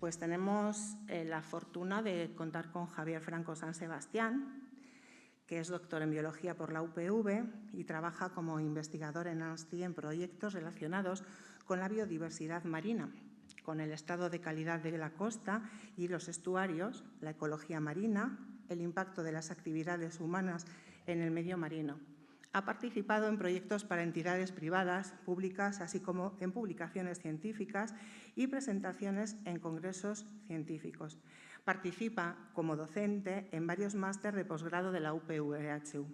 Pues tenemos la fortuna de contar con Javier Franco San Sebastián, que es doctor en Biología por la UPV y trabaja como investigador en ANSTI en proyectos relacionados con la biodiversidad marina, con el estado de calidad de la costa y los estuarios, la ecología marina, el impacto de las actividades humanas en el medio marino. Ha participado en proyectos para entidades privadas, públicas, así como en publicaciones científicas y presentaciones en congresos científicos. Participa como docente en varios másteres de posgrado de la UPV-EHU.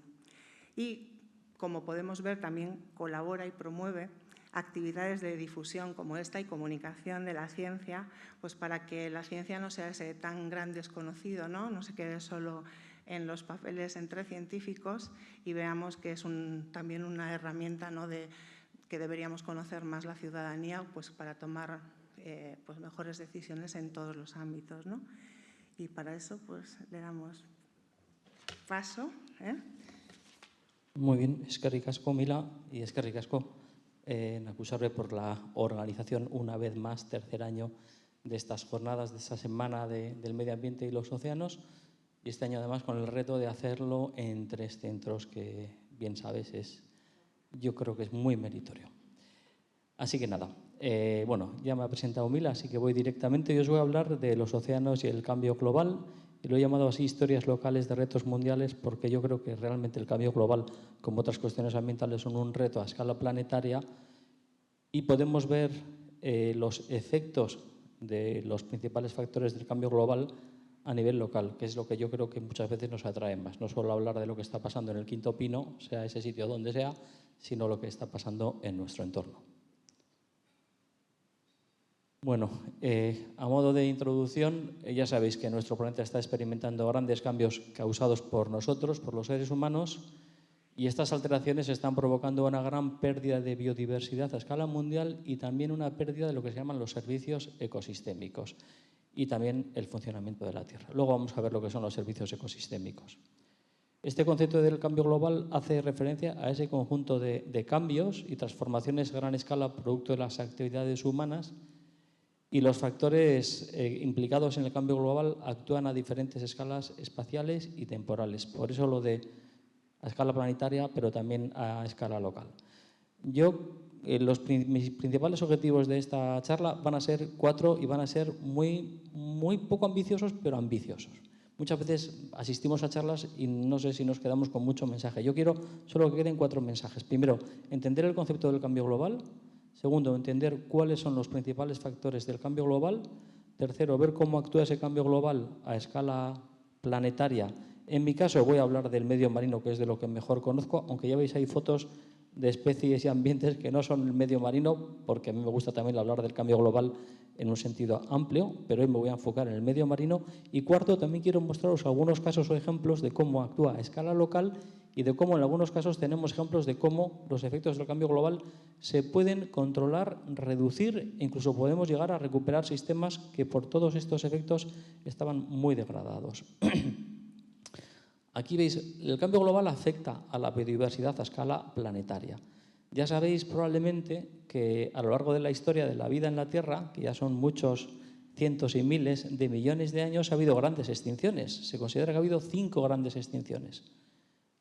Y, como podemos ver, también colabora y promueve actividades de difusión como esta y comunicación de la ciencia, pues para que la ciencia no sea ese tan gran desconocido, no se quede solo en los papeles entre científicos y veamos que es también una herramienta, que deberíamos conocer más la ciudadanía, pues para tomar pues mejores decisiones en todos los ámbitos, ¿no? Y para eso pues le damos paso. Muy bien, eskerrik asko, Mila, y eskerrik asko Nakusarbe por la organización una vez más, tercer año de estas jornadas, de esta semana del medio ambiente y los océanos. Y este año además con el reto de hacerlo en 3 centros que, bien sabes, yo creo que es muy meritorio. Así que nada, bueno, ya me ha presentado Mila, así que voy directamente. Yo os voy a hablar de los océanos y el cambio global. Y lo he llamado así historias locales de retos mundiales porque yo creo que realmente el cambio global, como otras cuestiones ambientales, son un reto a escala planetaria y podemos ver los efectos de los principales factores del cambio global a nivel local, que es lo que yo creo que muchas veces nos atrae más. No solo hablar de lo que está pasando en el Quinto Pino, sea ese sitio donde sea, sino lo que está pasando en nuestro entorno. Bueno, a modo de introducción, ya sabéis que nuestro planeta está experimentando grandes cambios causados por nosotros, por los seres humanos, y estas alteraciones están provocando una gran pérdida de biodiversidad a escala mundial y también una pérdida de lo que se llaman los servicios ecosistémicos y también el funcionamiento de la Tierra. Luego vamos a ver lo que son los servicios ecosistémicos. Este concepto del cambio global hace referencia a ese conjunto de cambios y transformaciones a gran escala producto de las actividades humanas. Y los factores implicados en el cambio global actúan a diferentes escalas espaciales y temporales. Por eso lo de a escala planetaria, pero también a escala local. Mis principales objetivos de esta charla van a ser 4 y van a ser muy poco ambiciosos, pero ambiciosos. Muchas veces asistimos a charlas y no sé si nos quedamos con mucho mensaje. Yo quiero solo que queden 4 mensajes. Primero, entender el concepto del cambio global. Segundo, entender cuáles son los principales factores del cambio global. Tercero, ver cómo actúa ese cambio global a escala planetaria. En mi caso voy a hablar del medio marino, que es de lo que mejor conozco, aunque ya veis ahí fotos de especies y ambientes que no son el medio marino, porque a mí me gusta también hablar del cambio global en un sentido amplio, pero hoy me voy a enfocar en el medio marino. Y cuarto, también quiero mostraros algunos casos o ejemplos de cómo actúa a escala local y de cómo en algunos casos tenemos ejemplos de cómo los efectos del cambio global se pueden controlar, reducir e incluso podemos llegar a recuperar sistemas que por todos estos efectos estaban muy degradados. Aquí veis, el cambio global afecta a la biodiversidad a escala planetaria. Ya sabéis probablemente que a lo largo de la historia de la vida en la Tierra, que ya son muchos cientos y miles de millones de años, ha habido grandes extinciones. Se considera que ha habido 5 grandes extinciones.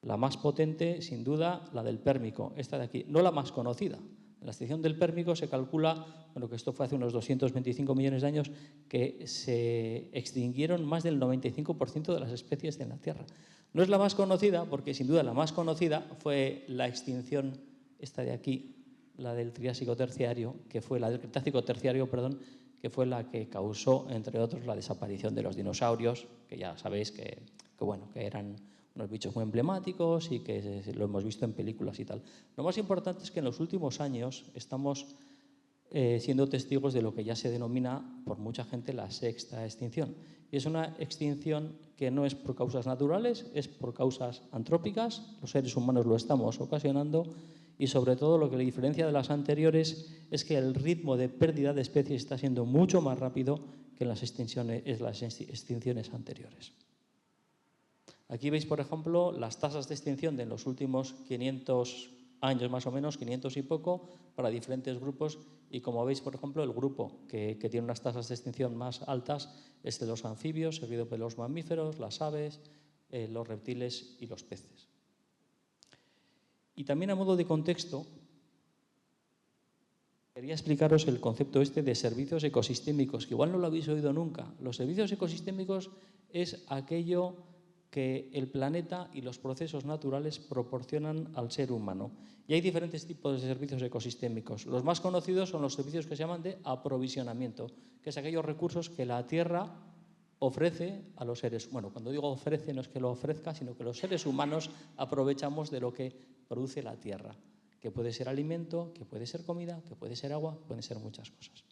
La más potente, sin duda, la del Pérmico, esta de aquí, no la más conocida. En la extinción del Pérmico se calcula, bueno, que esto fue hace unos 225 millones de años, que se extinguieron más del 95% de las especies de la Tierra. No es la más conocida, porque sin duda la más conocida fue la extinción, esta de aquí, la del Triásico terciario, que fue la del Cretácico terciario, perdón, que fue la que causó, entre otros, la desaparición de los dinosaurios, que ya sabéis que eran unos bichos muy emblemáticos y que lo hemos visto en películas y tal. Lo más importante es que en los últimos años estamos siendo testigos de lo que ya se denomina por mucha gente la sexta extinción. Y es una extinción que no es por causas naturales, es por causas antrópicas. Los seres humanos lo estamos ocasionando y sobre todo lo que le diferencia de las anteriores es que el ritmo de pérdida de especies está siendo mucho más rápido que en las extinciones anteriores. Aquí veis, por ejemplo, las tasas de extinción de los últimos 500 años más o menos, 500 y poco, para diferentes grupos. Y como veis, por ejemplo, el grupo que tiene unas tasas de extinción más altas es de los anfibios, seguido por los mamíferos, las aves, los reptiles y los peces. Y también a modo de contexto, quería explicaros el concepto de servicios ecosistémicos, que igual no lo habéis oído nunca. Los servicios ecosistémicos es aquello que el planeta y los procesos naturales proporcionan al ser humano. Y hay diferentes tipos de servicios ecosistémicos. Los más conocidos son los servicios que se llaman de aprovisionamiento, que es aquellos recursos que la Tierra ofrece a los seres. Bueno, cuando digo ofrece no es que lo ofrezca, sino que los seres humanos aprovechamos de lo que produce la Tierra, que puede ser alimento, que puede ser comida, que puede ser agua, pueden ser muchas cosas.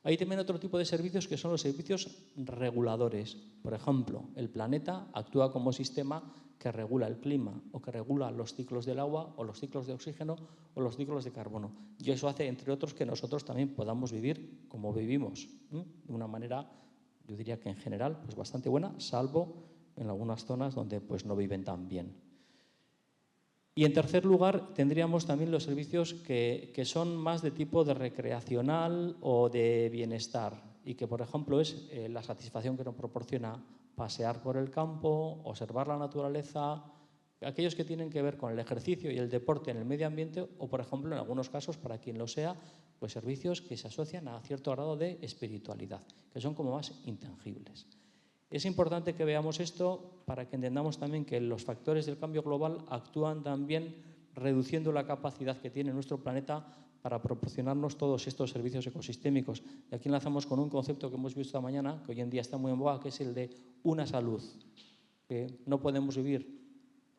Hay también otro tipo de servicios que son los servicios reguladores. Por ejemplo, el planeta actúa como sistema que regula el clima o que regula los ciclos del agua o los ciclos de oxígeno o los ciclos de carbono. Y eso hace, entre otros, que nosotros también podamos vivir como vivimos, de una manera, yo diría que en general, pues bastante buena, salvo en algunas zonas donde pues no viven tan bien. Y en tercer lugar, tendríamos también los servicios que son más de tipo de recreacional o de bienestar y que, por ejemplo, es la satisfacción que nos proporciona pasear por el campo, observar la naturaleza, aquellos que tienen que ver con el ejercicio y el deporte en el medio ambiente o, por ejemplo, en algunos casos, para quien lo sea, pues servicios que se asocian a cierto grado de espiritualidad, que son como más intangibles. Es importante que veamos esto para que entendamos también que los factores del cambio global actúan también reduciendo la capacidad que tiene nuestro planeta para proporcionarnos todos estos servicios ecosistémicos. Y aquí enlazamos con un concepto que hemos visto esta mañana, que hoy en día está muy en boga, que es el de una salud. Que no podemos vivir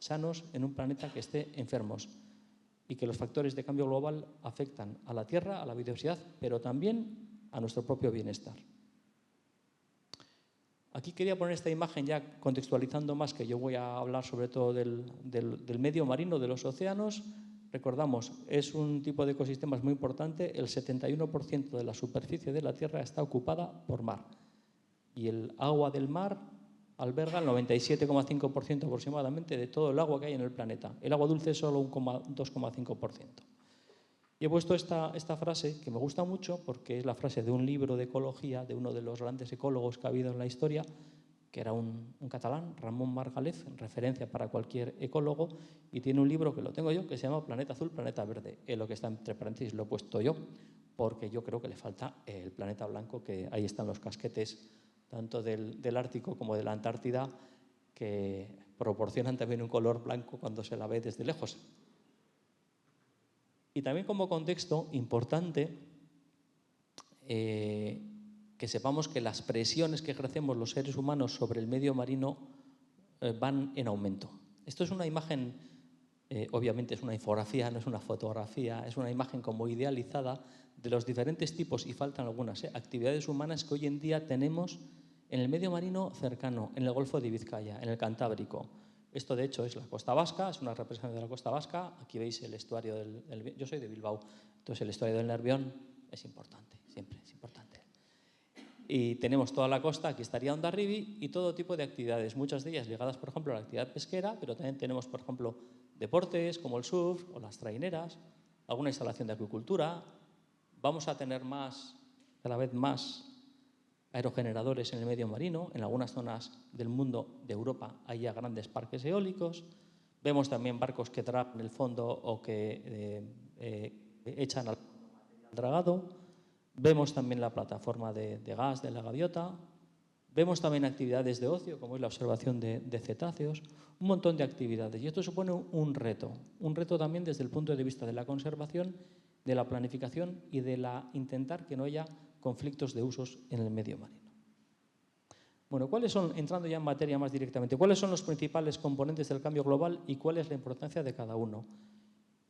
sanos en un planeta que esté enfermos y que los factores de cambio global afectan a la Tierra, a la biodiversidad, pero también a nuestro propio bienestar. Aquí quería poner esta imagen ya contextualizando más, que yo voy a hablar sobre todo del medio marino, de los océanos. Recordamos, es un tipo de ecosistemas muy importante. El 71% de la superficie de la Tierra está ocupada por mar. Y el agua del mar alberga el 97,5% aproximadamente de todo el agua que hay en el planeta. El agua dulce es solo un 2,5%. Y he puesto esta frase que me gusta mucho porque es la frase de un libro de ecología de uno de los grandes ecólogos que ha habido en la historia, que era un catalán, Ramón Margalef, en referencia para cualquier ecólogo, y tiene un libro que lo tengo yo, que se llama Planeta Azul, Planeta Verde. Lo que está entre paréntesis lo he puesto yo, porque yo creo que le falta el planeta blanco, que ahí están los casquetes, tanto del Ártico como de la Antártida, que proporcionan también un color blanco cuando se la ve desde lejos. Y también como contexto importante que sepamos que las presiones que ejercemos los seres humanos sobre el medio marino van en aumento. Esto es una imagen, obviamente es una infografía, no es una fotografía, es una imagen como idealizada de los diferentes tipos, y faltan algunas, actividades humanas que hoy en día tenemos en el medio marino cercano, en el Golfo de Vizcaya, en el Cantábrico. Esto, de hecho, es la costa vasca, es una representación de la costa vasca. Aquí veis el estuario del... Yo soy de Bilbao, entonces el estuario del Nervión es importante, siempre es importante. Y tenemos toda la costa, aquí estaría Hondarribia, y todo tipo de actividades, muchas de ellas ligadas, por ejemplo, a la actividad pesquera, pero también tenemos, por ejemplo, deportes como el surf o las traineras, alguna instalación de acuicultura. Vamos a tener cada vez más aerogeneradores en el medio marino. En algunas zonas del mundo, de Europa, hay ya grandes parques eólicos. Vemos también barcos que dragan el fondo o que echan al dragado. Vemos también la plataforma de gas de la gaviota. Vemos también actividades de ocio, como es la observación de cetáceos. Un montón de actividades. Y esto supone un reto también desde el punto de vista de la conservación, de la planificación y de intentar que no haya conflictos de usos en el medio marino. Bueno, ¿cuáles son, entrando ya en materia más directamente, cuáles son los principales componentes del cambio global y cuál es la importancia de cada uno?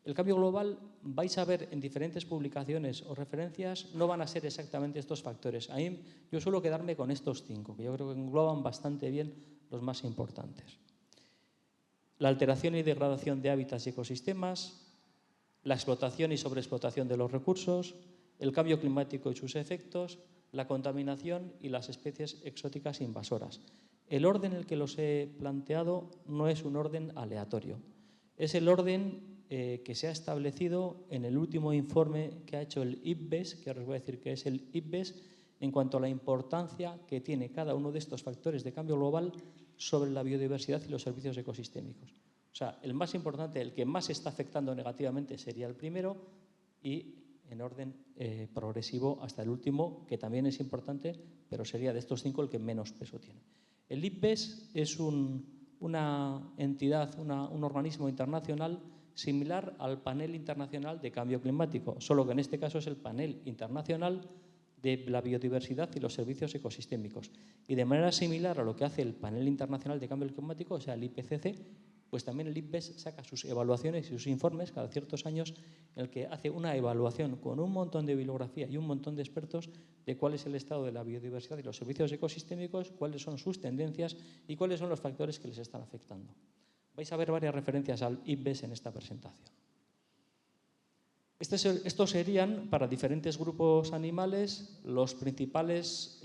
El cambio global, vais a ver en diferentes publicaciones o referencias, no van a ser exactamente estos factores. A mí, yo suelo quedarme con estos 5, que yo creo que engloban bastante bien los más importantes. La alteración y degradación de hábitats y ecosistemas, la explotación y sobreexplotación de los recursos, el cambio climático y sus efectos, la contaminación y las especies exóticas invasoras. El orden en el que los he planteado no es un orden aleatorio, es el orden que se ha establecido en el último informe que ha hecho el IPBES, que ahora os voy a decir qué es el IPBES, en cuanto a la importancia que tiene cada uno de estos factores de cambio global sobre la biodiversidad y los servicios ecosistémicos. O sea, el más importante, el que más está afectando negativamente sería el primero y en orden progresivo hasta el último, que también es importante, pero sería de estos 5 el que menos peso tiene. El IPBES es una entidad, un organismo internacional similar al Panel Internacional de Cambio Climático, solo que en este caso es el Panel Internacional de la Biodiversidad y los Servicios Ecosistémicos. Y de manera similar a lo que hace el Panel Internacional de Cambio Climático, o sea, el IPCC, pues también el IPBES saca sus evaluaciones y sus informes cada ciertos años en el que hace una evaluación con un montón de bibliografía y un montón de expertos de cuál es el estado de la biodiversidad y los servicios ecosistémicos, cuáles son sus tendencias y cuáles son los factores que les están afectando. Vais a ver varias referencias al IPBES en esta presentación. Estos serían, para diferentes grupos animales, los principales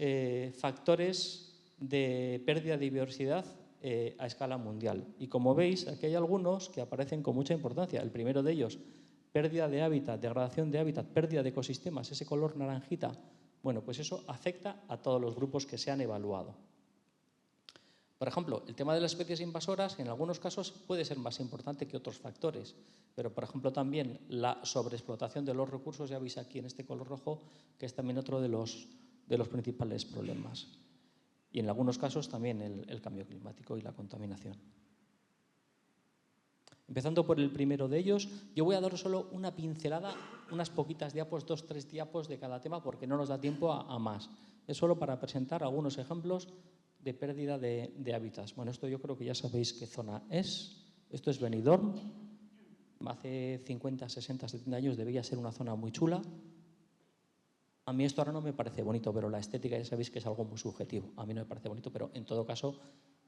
factores de pérdida de biodiversidad a escala mundial. Y como veis, aquí hay algunos que aparecen con mucha importancia. El primero de ellos, pérdida de hábitat, degradación de hábitat, pérdida de ecosistemas, ese color naranjita. Bueno, pues eso afecta a todos los grupos que se han evaluado. Por ejemplo, el tema de las especies invasoras en algunos casos puede ser más importante que otros factores, pero por ejemplo también la sobreexplotación de los recursos, ya veis aquí en este color rojo, que es también otro de los principales problemas. Y en algunos casos también el cambio climático y la contaminación. Empezando por el primero de ellos, yo voy a daros solo una pincelada, unas poquitas diapos, 2 o 3 diapos de cada tema porque no nos da tiempo a más. Es solo para presentar algunos ejemplos de pérdida de hábitats. Bueno, esto yo creo que ya sabéis qué zona es. Esto es Benidorm. Hace 50, 60, 70 años debía ser una zona muy chula. A mí esto ahora no me parece bonito, pero la estética ya sabéis que es algo muy subjetivo. A mí no me parece bonito, pero en todo caso,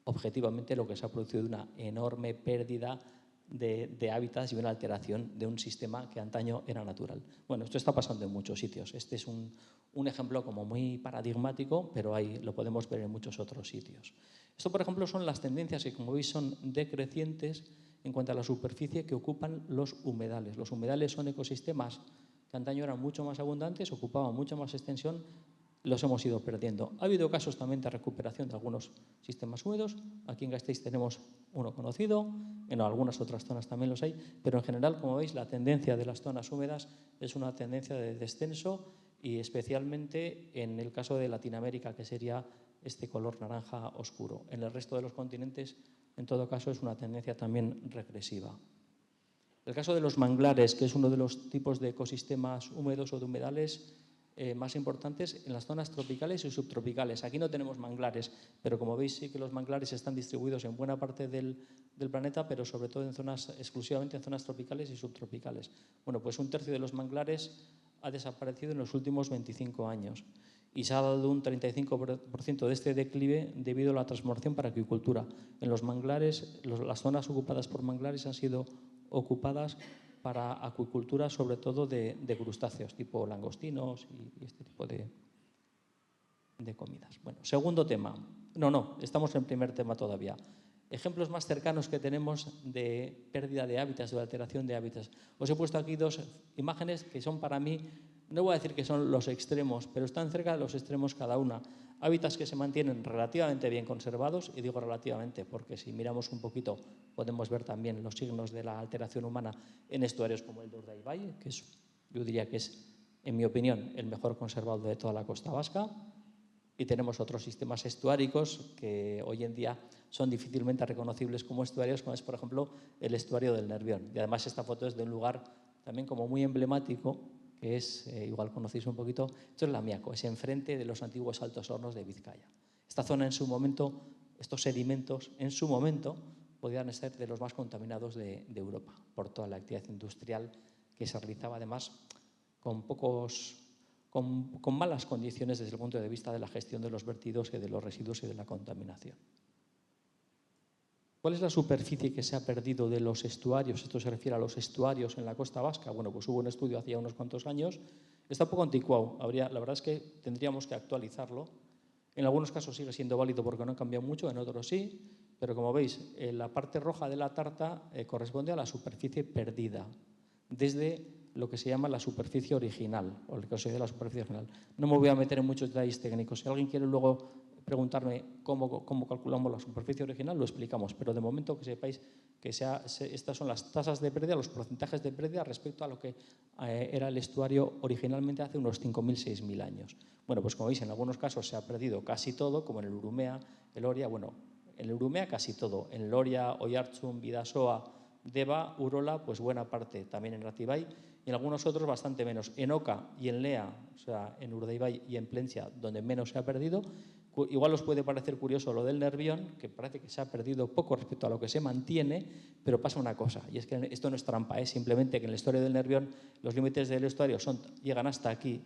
objetivamente lo que se ha producido es una enorme pérdida de hábitats y una alteración de un sistema que antaño era natural. Bueno, esto está pasando en muchos sitios. Este es un ejemplo como muy paradigmático, pero ahí lo podemos ver en muchos otros sitios. Esto, por ejemplo, son las tendencias que, como veis, son decrecientes en cuanto a la superficie que ocupan los humedales. Los humedales son ecosistemas que antaño eran mucho más abundantes, ocupaban mucha más extensión, los hemos ido perdiendo. Ha habido casos también de recuperación de algunos sistemas húmedos. Aquí en Gasteiz tenemos uno conocido, en algunas otras zonas también los hay, pero en general, como veis, la tendencia de las zonas húmedas es una tendencia de descenso y especialmente en el caso de Latinoamérica, que sería este color naranja oscuro. En el resto de los continentes, en todo caso, es una tendencia también regresiva. El caso de los manglares, que es uno de los tipos de ecosistemas húmedos o de humedales más importantes en las zonas tropicales y subtropicales. Aquí no tenemos manglares, pero como veis sí que los manglares están distribuidos en buena parte del planeta, pero sobre todo exclusivamente en zonas tropicales y subtropicales. Bueno, pues 1/3 de los manglares ha desaparecido en los últimos 25 años y se ha dado un 35% de este declive debido a la transformación para acuicultura. En los manglares, las zonas ocupadas por manglares han sido ocupadas para acuicultura, sobre todo de crustáceos, tipo langostinos y este tipo de comidas. Bueno, segundo tema. No, estamos en el primer tema todavía. Ejemplos más cercanos que tenemos de pérdida de hábitats, de alteración de hábitats. Os he puesto aquí 2 imágenes que son para mí, no voy a decir que son los extremos, pero están cerca de los extremos cada una. Hábitats que se mantienen relativamente bien conservados, y digo relativamente porque si miramos un poquito podemos ver también los signos de la alteración humana en estuarios como el de Urdaibai, que yo diría que es, en mi opinión, el mejor conservado de toda la costa vasca. Y tenemos otros sistemas estuáricos que hoy en día son difícilmente reconocibles como estuarios, como es, por ejemplo, el estuario del Nervión. Y además esta foto es de un lugar también como muy emblemático, que es, igual conocéis un poquito, esto es Lamiaco, es enfrente de los antiguos Altos Hornos de Vizcaya. Esta zona en su momento, estos sedimentos en su momento podían ser de los más contaminados de Europa, por toda la actividad industrial que se realizaba además con malas condiciones desde el punto de vista de la gestión de los vertidos y de los residuos y de la contaminación. ¿Cuál es la superficie que se ha perdido de los estuarios? Esto se refiere a los estuarios en la costa vasca. Bueno, pues hubo un estudio hace unos cuantos años. Está un poco anticuado. La verdad es que tendríamos que actualizarlo. En algunos casos sigue siendo válido porque no ha cambiado mucho, en otros sí. pero como veis, la parte roja de la tarta corresponde a la superficie perdida, desde lo que se llama la superficie original, o lo que se dice la superficie original. No me voy a meter en muchos detalles técnicos. Si alguien quiere luego preguntarme cómo calculamos la superficie original, lo explicamos, pero de momento que sepáis que estas son las tasas de pérdida, los porcentajes de pérdida respecto a lo que era el estuario originalmente hace unos 5.000, 6.000 años. Bueno, pues como veis, en algunos casos se ha perdido casi todo, como en el Urumea, el Oria, bueno, en el Urumea casi todo, en el Oria, Oiartzun, Bidasoa, Deba, Urola, pues buena parte, también en Ratibay, y en algunos otros bastante menos. En Oca y en Lea, o sea, en Urdaibai y en Plencia, donde menos se ha perdido. Igual os puede parecer curioso lo del Nervión, que parece que se ha perdido poco respecto a lo que se mantiene, pero pasa una cosa, y es que esto no es trampa, es simplemente que en la historia del Nervión los límites del estuario llegan hasta aquí,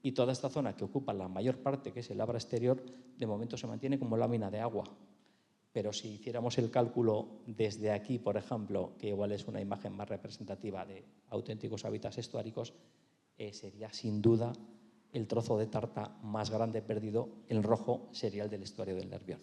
y toda esta zona que ocupa la mayor parte, que es el Abra exterior, de momento se mantiene como lámina de agua. Pero si hiciéramos el cálculo desde aquí, por ejemplo, que igual es una imagen más representativa de auténticos hábitats estuáricos, sería sin duda el trozo de tarta más grande perdido, el rojo, sería el del estuario del Nervión.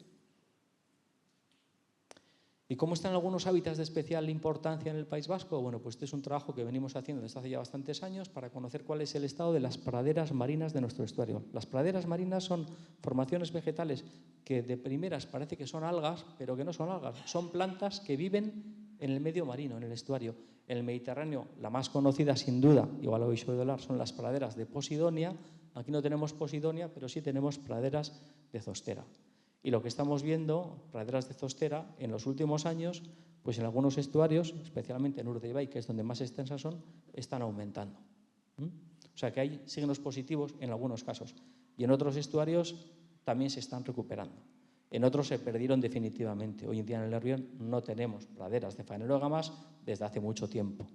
¿Y cómo están algunos hábitats de especial importancia en el País Vasco? Bueno, pues este es un trabajo que venimos haciendo desde hace ya bastantes años para conocer cuál es el estado de las praderas marinas de nuestro estuario. Las praderas marinas son formaciones vegetales que de primeras parece que son algas, pero que no son algas, son plantas que viven en el medio marino, en el estuario. En el Mediterráneo, la más conocida sin duda, igual lo habéis oído hablar, son las praderas de Posidonia. Aquí no tenemos Posidonia, pero sí tenemos praderas de Zostera. Y lo que estamos viendo, praderas de Zostera, en los últimos años, pues en algunos estuarios, especialmente en Urdaibai, que es donde más extensas son, están aumentando. O sea que hay signos positivos en algunos casos. Y en otros estuarios también se están recuperando. En otros se perdieron definitivamente. Hoy en día en el Nervión no tenemos praderas de fanerógamas desde hace mucho tiempo.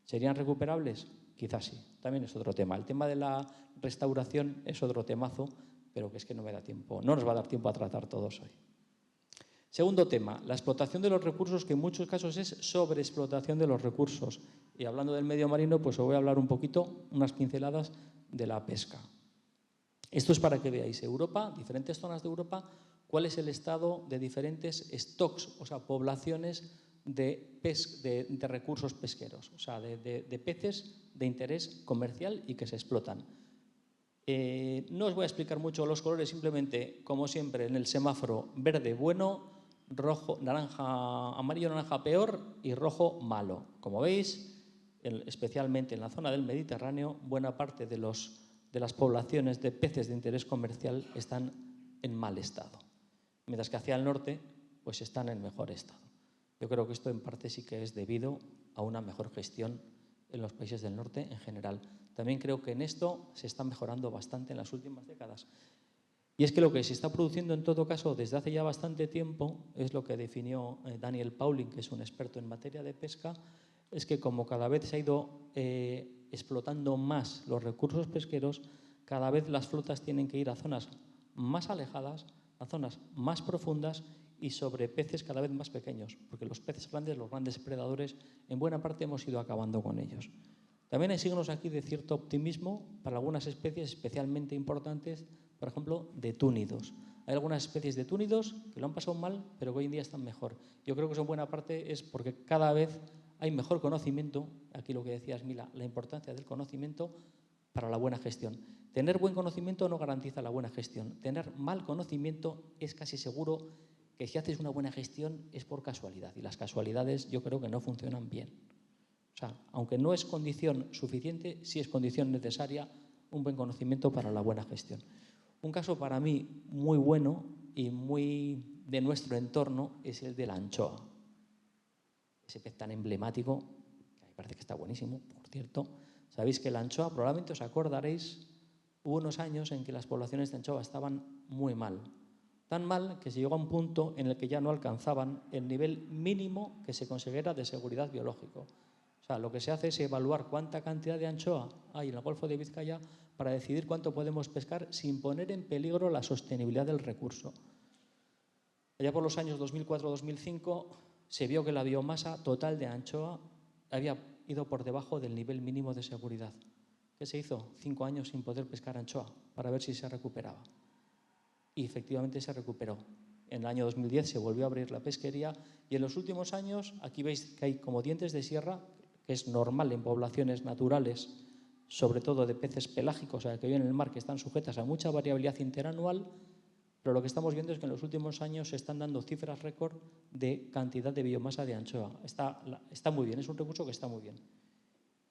¿Serían recuperables? Quizás sí. También es otro tema. El tema de la restauración es otro temazo, pero que es que no me da tiempo, no nos va a dar tiempo a tratar todos hoy. Segundo tema, la explotación de los recursos, que en muchos casos es sobreexplotación de los recursos. Y hablando del medio marino, pues os voy a hablar un poquito, unas pinceladas de la pesca. Esto es para que veáis Europa, diferentes zonas de Europa, cuál es el estado de diferentes stocks, o sea, poblaciones de recursos pesqueros, o sea, de peces de interés comercial y que se explotan. No os voy a explicar mucho los colores, simplemente, como siempre, en el semáforo, verde bueno, rojo, naranja, amarillo, naranja peor y rojo malo. Como veis, especialmente en la zona del Mediterráneo, buena parte de las poblaciones de peces de interés comercial están en mal estado, mientras que hacia el norte pues están en mejor estado. Yo creo que esto en parte sí que es debido a una mejor gestión en los países del norte en general. También creo que en esto se está mejorando bastante en las últimas décadas. Y es que lo que se está produciendo en todo caso desde hace ya bastante tiempo, es lo que definió Daniel Pauling, que es un experto en materia de pesca, es que como cada vez se ha ido explotando más los recursos pesqueros, cada vez las flotas tienen que ir a zonas más alejadas, a zonas más profundas y sobre peces cada vez más pequeños, porque los peces grandes, los grandes predadores, en buena parte hemos ido acabando con ellos. También hay signos aquí de cierto optimismo para algunas especies especialmente importantes, por ejemplo, de túnidos. Hay algunas especies de túnidos que lo han pasado mal, pero que hoy en día están mejor. Yo creo que eso en buena parte es porque cada vez hay mejor conocimiento, aquí lo que decías, Mila, la importancia del conocimiento para la buena gestión. Tener buen conocimiento no garantiza la buena gestión. Tener mal conocimiento es casi seguro que si haces una buena gestión es por casualidad, y las casualidades yo creo que no funcionan bien. O sea, aunque no es condición suficiente, sí es condición necesaria un buen conocimiento para la buena gestión. Un caso para mí muy bueno y muy de nuestro entorno es el de la anchoa. Ese pez tan emblemático, que me parece que está buenísimo, por cierto. Sabéis que la anchoa, probablemente os acordaréis, hubo unos años en que las poblaciones de anchoa estaban muy mal. Tan mal que se llegó a un punto en el que ya no alcanzaban el nivel mínimo que se considera de seguridad biológico. O sea, lo que se hace es evaluar cuánta cantidad de anchoa hay en el Golfo de Vizcaya para decidir cuánto podemos pescar sin poner en peligro la sostenibilidad del recurso. Allá por los años 2004-2005 se vio que la biomasa total de anchoa había ido por debajo del nivel mínimo de seguridad. ¿Qué se hizo? 5 años sin poder pescar anchoa para ver si se recuperaba. Y efectivamente se recuperó. en el año 2010 se volvió a abrir la pesquería y en los últimos años, aquí veis que hay como dientes de sierra, que es normal en poblaciones naturales, sobre todo de peces pelágicos, o sea, que viven en el mar, que están sujetas a mucha variabilidad interanual, pero lo que estamos viendo es que en los últimos años se están dando cifras récord de cantidad de biomasa de anchoa. Está muy bien, es un recurso que está muy bien.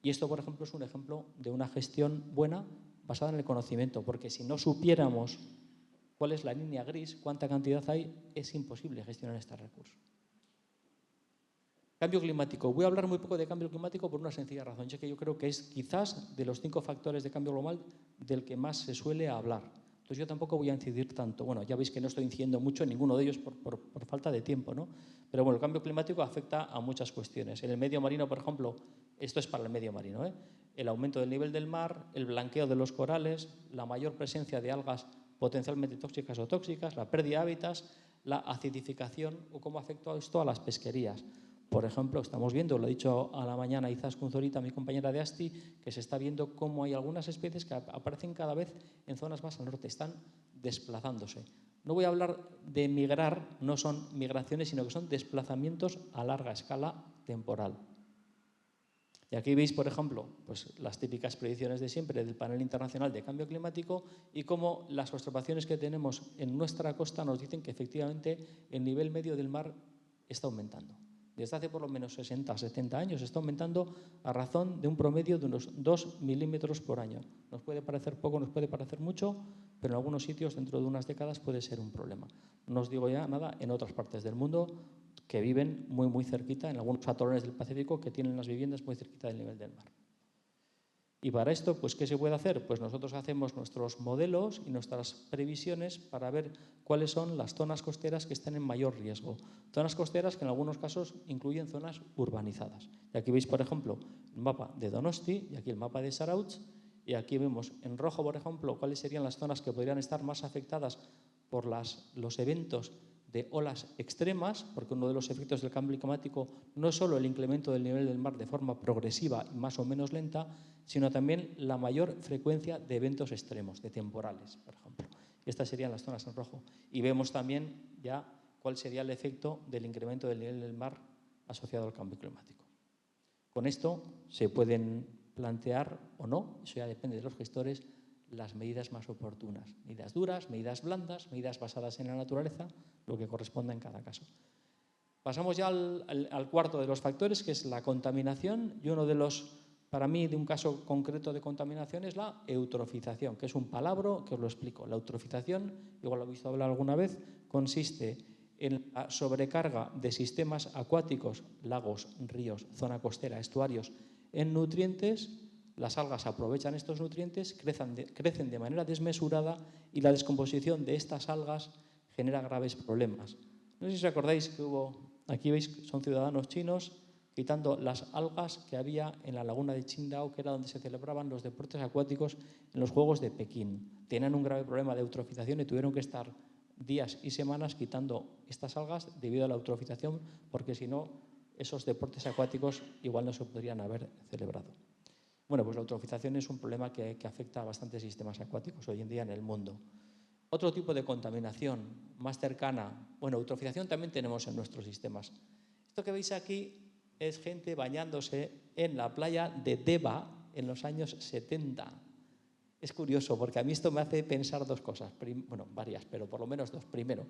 Y esto, por ejemplo, es un ejemplo de una gestión buena basada en el conocimiento, porque si no supiéramos cuál es la línea gris, cuánta cantidad hay, es imposible gestionar este recurso. Cambio climático. Voy a hablar muy poco de cambio climático por una sencilla razón, ya que yo creo que es quizás de los 5 factores de cambio global del que más se suele hablar. Entonces yo tampoco voy a incidir tanto. Bueno, ya veis que no estoy incidiendo mucho en ninguno de ellos por falta de tiempo, ¿no? Pero bueno, el cambio climático afecta a muchas cuestiones. En el medio marino, por ejemplo, esto es para el medio marino, ¿eh? El aumento del nivel del mar, el blanqueo de los corales, la mayor presencia de algas potencialmente tóxicas o tóxicas, la pérdida de hábitats, la acidificación o cómo afecta esto a las pesquerías. Por ejemplo, estamos viendo, lo ha dicho a la mañana Izaskun Zorita, mi compañera de ASTI, que se está viendo cómo hay algunas especies que aparecen cada vez en zonas más al norte, están desplazándose. No voy a hablar de migrar, no son migraciones, sino que son desplazamientos a larga escala temporal. Y aquí veis, por ejemplo, pues las típicas predicciones de siempre del Panel Internacional de Cambio Climático y cómo las observaciones que tenemos en nuestra costa nos dicen que efectivamente el nivel medio del mar está aumentando. Desde hace por lo menos 60 o 70 años está aumentando a razón de un promedio de unos 2 milímetros por año. Nos puede parecer poco, nos puede parecer mucho, pero en algunos sitios dentro de unas décadas puede ser un problema. No os digo ya nada en otras partes del mundo que viven muy, muy cerquita, en algunos atolones del Pacífico que tienen las viviendas muy cerquita del nivel del mar. Y para esto, pues, ¿qué se puede hacer? Pues nosotros hacemos nuestros modelos y nuestras previsiones para ver cuáles son las zonas costeras que están en mayor riesgo. Zonas costeras que en algunos casos incluyen zonas urbanizadas. Y aquí veis, por ejemplo, el mapa de Donosti y aquí el mapa de Zarautz. Y aquí vemos en rojo, por ejemplo, cuáles serían las zonas que podrían estar más afectadas por los eventos de olas extremas, porque uno de los efectos del cambio climático no es solo el incremento del nivel del mar de forma progresiva y más o menos lenta, sino también la mayor frecuencia de eventos extremos, de temporales, por ejemplo. Estas serían las zonas en rojo. Y vemos también ya cuál sería el efecto del incremento del nivel del mar asociado al cambio climático. Con esto se pueden plantear o no, eso ya depende de los gestores, las medidas más oportunas. Medidas duras, medidas blandas, medidas basadas en la naturaleza, lo que corresponda en cada caso. Pasamos ya al cuarto de los factores, que es la contaminación. Y uno de los, para mí, de un caso concreto de contaminación es la eutrofización, que es un palabra que os lo explico. La eutrofización, igual lo he visto hablar alguna vez, consiste en la sobrecarga de sistemas acuáticos, lagos, ríos, zona costera, estuarios, en nutrientes. Las algas aprovechan estos nutrientes, crecen de manera desmesurada y la descomposición de estas algas genera graves problemas. No sé si os acordáis que aquí veis, son ciudadanos chinos quitando las algas que había en la laguna de Qingdao, que era donde se celebraban los deportes acuáticos en los Juegos de Pekín. Tenían un grave problema de eutrofización y tuvieron que estar días y semanas quitando estas algas debido a la eutrofización, porque si no, esos deportes acuáticos igual no se podrían haber celebrado. Bueno, pues la eutrofización es un problema que afecta a bastantes sistemas acuáticos hoy en día en el mundo. Otro tipo de contaminación más cercana, bueno, eutrofización también tenemos en nuestros sistemas. Esto que veis aquí es gente bañándose en la playa de Deva en los años 70. Es curioso porque a mí esto me hace pensar dos cosas, bueno, varias, pero por lo menos dos. Primero,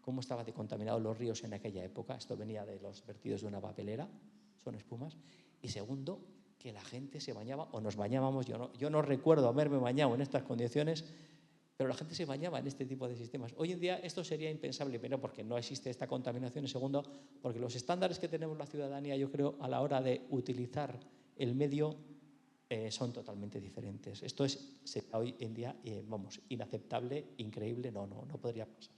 cómo estaban contaminados los ríos en aquella época. Esto venía de los vertidos de una papelera, son espumas. Y segundo, que la gente se bañaba, o nos bañábamos, yo no recuerdo haberme bañado en estas condiciones, pero la gente se bañaba en este tipo de sistemas. Hoy en día esto sería impensable, primero porque no existe esta contaminación y segundo porque los estándares que tenemos la ciudadanía, yo creo, a la hora de utilizar el medio son totalmente diferentes. Esto sería hoy en día, inaceptable, increíble, no podría pasar.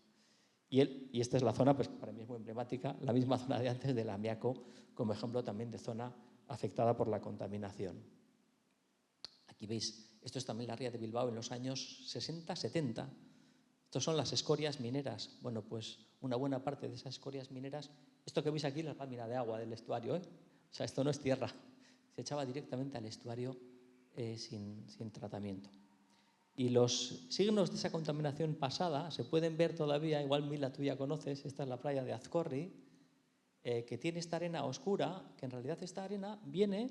Y esta es la zona, pues para mí es muy emblemática, la misma zona de antes del Amiaco, como ejemplo también de zona afectada por la contaminación. Aquí veis, esto es también la ría de Bilbao en los años 60-70. Estos son las escorias mineras. Bueno, pues una buena parte de esas escorias mineras, esto que veis aquí es la lámina de agua del estuario, O sea, esto no es tierra. Se echaba directamente al estuario sin tratamiento. Y los signos de esa contaminación pasada se pueden ver todavía, igual Mila tú ya conoces, esta es la playa de Azcorri, que tiene esta arena oscura, que en realidad esta arena viene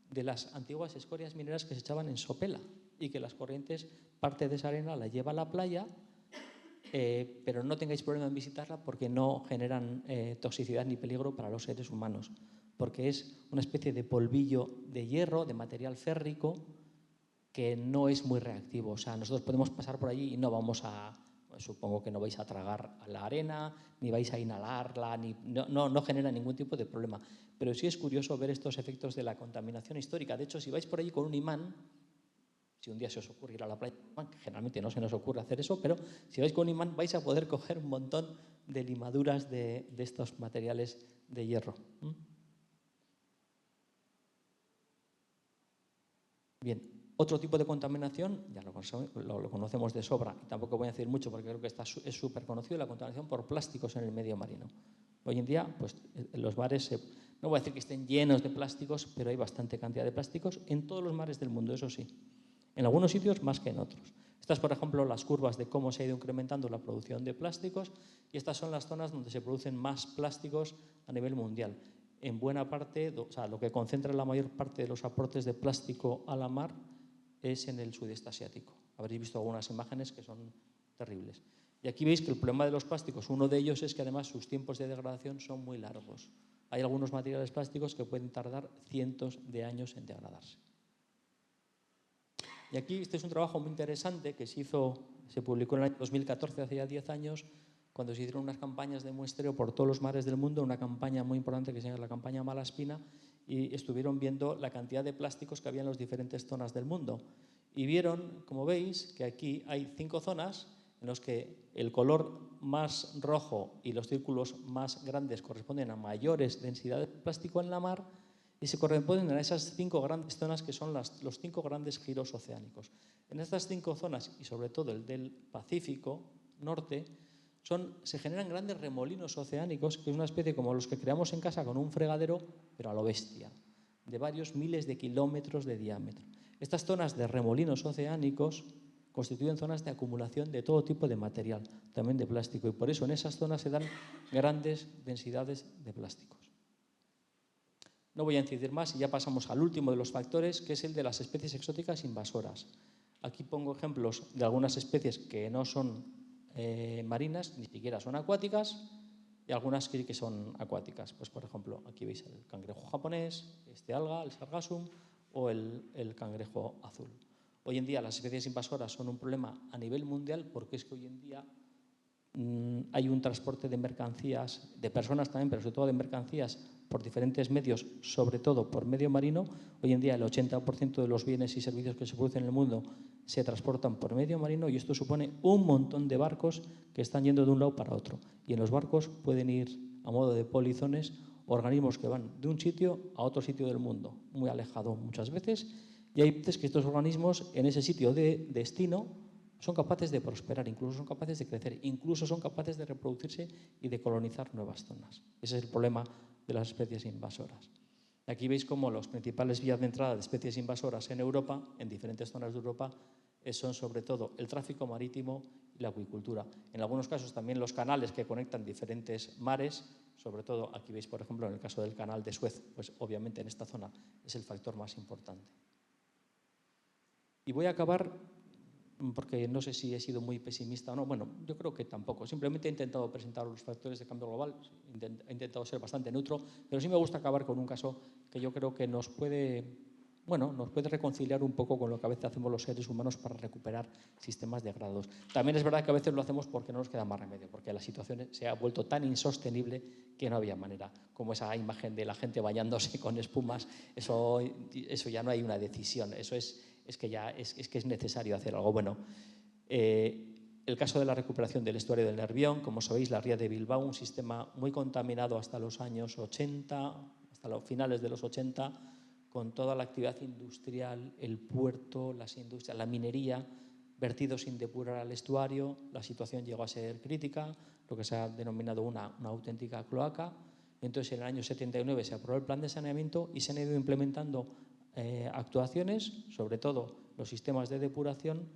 de las antiguas escorias mineras que se echaban en Sopela y que las corrientes, parte de esa arena la lleva a la playa, pero no tengáis problema en visitarla porque no generan toxicidad ni peligro para los seres humanos, porque es una especie de polvillo de hierro, de material férrico, que no es muy reactivo. O sea, nosotros podemos pasar por allí y no vamos a, pues supongo que no vais a tragar a la arena, ni vais a inhalarla, no genera ningún tipo de problema. Pero sí es curioso ver estos efectos de la contaminación histórica. De hecho, si vais por allí con un imán, si un día se os ocurre ir a la playa, que generalmente no se nos ocurre hacer eso, pero si vais con un imán vais a poder coger un montón de limaduras de estos materiales de hierro. Bien, otro tipo de contaminación, ya lo conocemos de sobra, y tampoco voy a decir mucho porque creo que es súper conocido, la contaminación por plásticos en el medio marino. Hoy en día, pues los mares, no voy a decir que estén llenos de plásticos, pero hay bastante cantidad de plásticos en todos los mares del mundo, eso sí. En algunos sitios más que en otros. Estas, por ejemplo, las curvas de cómo se ha ido incrementando la producción de plásticos, y estas son las zonas donde se producen más plásticos a nivel mundial. En buena parte, o sea, lo que concentra la mayor parte de los aportes de plástico a la mar es en el sudeste asiático. Habréis visto algunas imágenes que son terribles. Y aquí veis que el problema de los plásticos, uno de ellos es que además sus tiempos de degradación son muy largos. Hay algunos materiales plásticos que pueden tardar cientos de años en degradarse. Y aquí este es un trabajo muy interesante que se publicó en el año 2014, hace ya 10 años, cuando se hicieron unas campañas de muestreo por todos los mares del mundo, una campaña muy importante que se llama la campaña Malaspina, y estuvieron viendo la cantidad de plásticos que había en las diferentes zonas del mundo. Y vieron, como veis, que aquí hay 5 zonas en las que el color más rojo y los círculos más grandes corresponden a mayores densidades de plástico en la mar, y se corresponden a esas 5 grandes zonas que son los 5 grandes giros oceánicos. En estas 5 zonas, y sobre todo el del Pacífico Norte, se generan grandes remolinos oceánicos, que es una especie como los que creamos en casa con un fregadero, pero a lo bestia, de varios miles de kilómetros de diámetro. Estas zonas de remolinos oceánicos constituyen zonas de acumulación de todo tipo de material, también de plástico, y por eso en esas zonas se dan grandes densidades de plásticos. No voy a incidir más y ya pasamos al último de los factores, que es el de las especies exóticas invasoras. Aquí pongo ejemplos de algunas especies que no son marinas, ni siquiera son acuáticas, y algunas que son acuáticas. Pues, por ejemplo, aquí veis el cangrejo japonés, este alga, el sargassum, o el cangrejo azul. Hoy en día las especies invasoras son un problema a nivel mundial porque es que hoy en día hay un transporte de mercancías, de personas también, pero sobre todo de mercancías, por diferentes medios, sobre todo por medio marino. Hoy en día el 80% de los bienes y servicios que se producen en el mundo se transportan por medio marino, y esto supone un montón de barcos que están yendo de un lado para otro. Y en los barcos pueden ir, a modo de polizones, organismos que van de un sitio a otro sitio del mundo, muy alejado muchas veces, y hay veces que estos organismos en ese sitio de destino son capaces de prosperar, incluso son capaces de crecer, incluso son capaces de reproducirse y de colonizar nuevas zonas. Ese es el problema de las especies invasoras. Aquí veis cómo las principales vías de entrada de especies invasoras en Europa, en diferentes zonas de Europa, son sobre todo el tráfico marítimo y la acuicultura. En algunos casos también los canales que conectan diferentes mares, sobre todo aquí veis, por ejemplo, en el caso del canal de Suez, pues obviamente en esta zona es el factor más importante. Y voy a acabar, porque no sé si he sido muy pesimista o no. Bueno, yo creo que tampoco. Simplemente he intentado presentar los factores de cambio global, he intentado ser bastante neutro, pero sí me gusta acabar con un caso que yo creo que nos puede reconciliar un poco con lo que a veces hacemos los seres humanos para recuperar sistemas degradados. También es verdad que a veces lo hacemos porque no nos queda más remedio, porque la situación se ha vuelto tan insostenible que no había manera. Como esa imagen de la gente bañándose con espumas, eso ya no hay una decisión, eso es que es necesario hacer algo. Bueno, el caso de la recuperación del estuario del Nervión, como sabéis, la ría de Bilbao, un sistema muy contaminado hasta los años 80, hasta los finales de los 80, con toda la actividad industrial, el puerto, las industrias, la minería, vertidos sin depurar al estuario. La situación llegó a ser crítica, lo que se ha denominado una auténtica cloaca. Entonces, en el año 79 se aprobó el plan de saneamiento y se han ido implementando actuaciones, sobre todo los sistemas de depuración,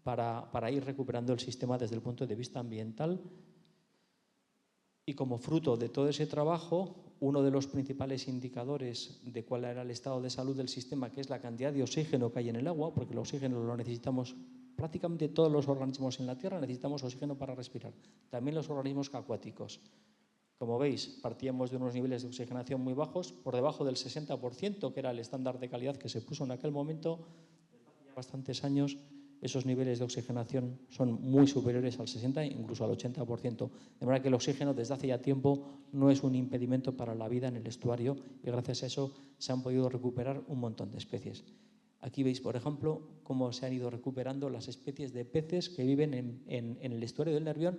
para ir recuperando el sistema desde el punto de vista ambiental. Y como fruto de todo ese trabajo, uno de los principales indicadores de cuál era el estado de salud del sistema, que es la cantidad de oxígeno que hay en el agua, porque el oxígeno lo necesitamos prácticamente todos los organismos en la Tierra, necesitamos oxígeno para respirar, también los organismos acuáticos. Como veis, partíamos de unos niveles de oxigenación muy bajos, por debajo del 60%, que era el estándar de calidad que se puso en aquel momento. Desde hace ya bastantes años, esos niveles de oxigenación son muy superiores al 60%, incluso al 80%. De manera que el oxígeno desde hace ya tiempo no es un impedimento para la vida en el estuario y gracias a eso se han podido recuperar un montón de especies. Aquí veis, por ejemplo, cómo se han ido recuperando las especies de peces que viven en el estuario del Nervión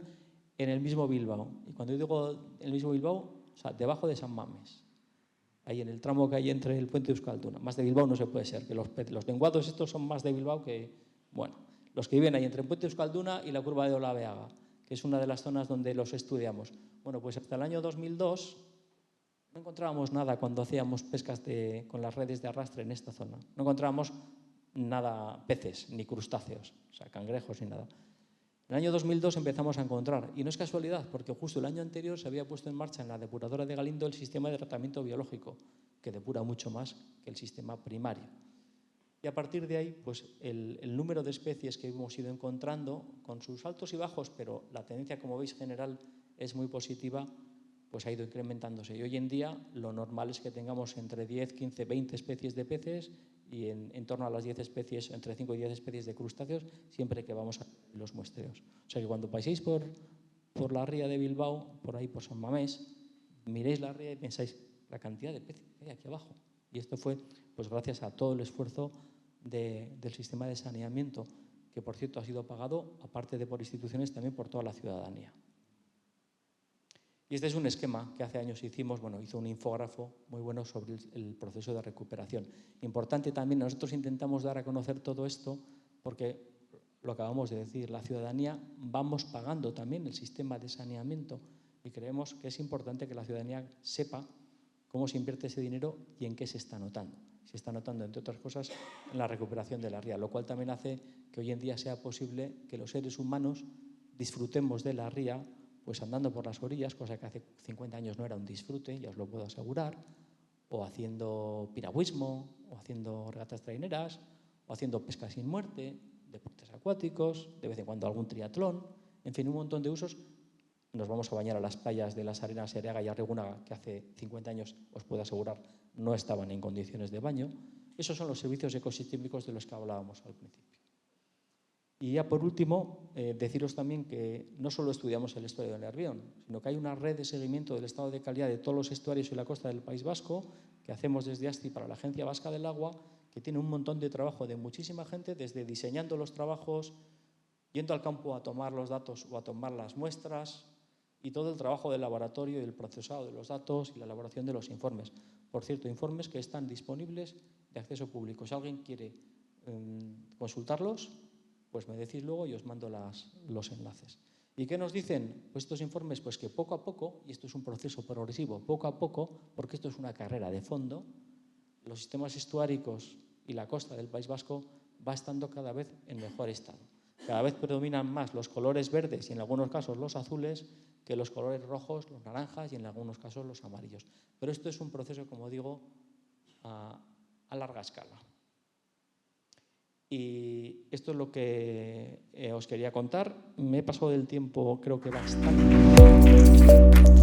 en el mismo Bilbao. Y cuando yo digo en el mismo Bilbao, o sea, debajo de San Mames. Ahí en el tramo que hay entre el puente de Euskalduna. Más de Bilbao no se puede ser, que los lenguados estos son más de Bilbao que, bueno, los que viven ahí entre el puente de Euskalduna y la curva de Olabeaga, que es una de las zonas donde los estudiamos. Bueno, pues hasta el año 2002 no encontrábamos nada cuando hacíamos pescas con las redes de arrastre en esta zona. No encontrábamos nada, peces, ni crustáceos, o sea, cangrejos ni nada. En el año 2002 empezamos a encontrar, y no es casualidad, porque justo el año anterior se había puesto en marcha en la depuradora de Galindo el sistema de tratamiento biológico, que depura mucho más que el sistema primario. Y a partir de ahí, pues el número de especies que hemos ido encontrando, con sus altos y bajos, pero la tendencia, como veis, general es muy positiva, pues ha ido incrementándose. Y hoy en día lo normal es que tengamos entre 10, 15, 20 especies de peces y en torno a las 10 especies, entre 5 y 10 especies de crustáceos, siempre que vamos a los muestreos. O sea que cuando paséis por la ría de Bilbao, por ahí por San Mamés, miréis la ría y pensáis la cantidad de peces que hay aquí abajo. Y esto fue pues gracias a todo el esfuerzo del sistema de saneamiento, que por cierto ha sido pagado, aparte de por instituciones, también por toda la ciudadanía. Y este es un esquema que hace años hicimos, bueno, hizo un infógrafo muy bueno sobre el proceso de recuperación. Importante también, nosotros intentamos dar a conocer todo esto porque, lo acabamos de decir, la ciudadanía vamos pagando también el sistema de saneamiento y creemos que es importante que la ciudadanía sepa cómo se invierte ese dinero y en qué se está notando. Se está notando, entre otras cosas, en la recuperación de la ría, lo cual también hace que hoy en día sea posible que los seres humanos disfrutemos de la ría pues andando por las orillas, cosa que hace 50 años no era un disfrute, ya os lo puedo asegurar, o haciendo piragüismo, o haciendo regatas traineras, o haciendo pesca sin muerte, deportes acuáticos, de vez en cuando algún triatlón, en fin, un montón de usos. Nos vamos a bañar a las playas de Las Arenas, Areaga y Arrigunaga, que hace 50 años, os puedo asegurar, no estaban en condiciones de baño. Esos son los servicios ecosistémicos de los que hablábamos al principio. Y ya por último, deciros también que no solo estudiamos el estuario del Nervión, sino que hay una red de seguimiento del estado de calidad de todos los estuarios y la costa del País Vasco que hacemos desde ASTI para la Agencia Vasca del Agua, que tiene un montón de trabajo de muchísima gente, desde diseñando los trabajos, yendo al campo a tomar los datos o a tomar las muestras y todo el trabajo del laboratorio y el procesado de los datos y la elaboración de los informes. Por cierto, informes que están disponibles de acceso público. Si alguien quiere consultarlos, pues me decís luego y os mando los enlaces. ¿Y qué nos dicen pues estos informes? Pues que poco a poco, y esto es un proceso progresivo, poco a poco, porque esto es una carrera de fondo, los sistemas estuáricos y la costa del País Vasco va estando cada vez en mejor estado. Cada vez predominan más los colores verdes y en algunos casos los azules que los colores rojos, los naranjas y en algunos casos los amarillos. Pero esto es un proceso, como digo, a larga escala. Y esto es lo que os quería contar. Me he pasado del tiempo, creo que bastante.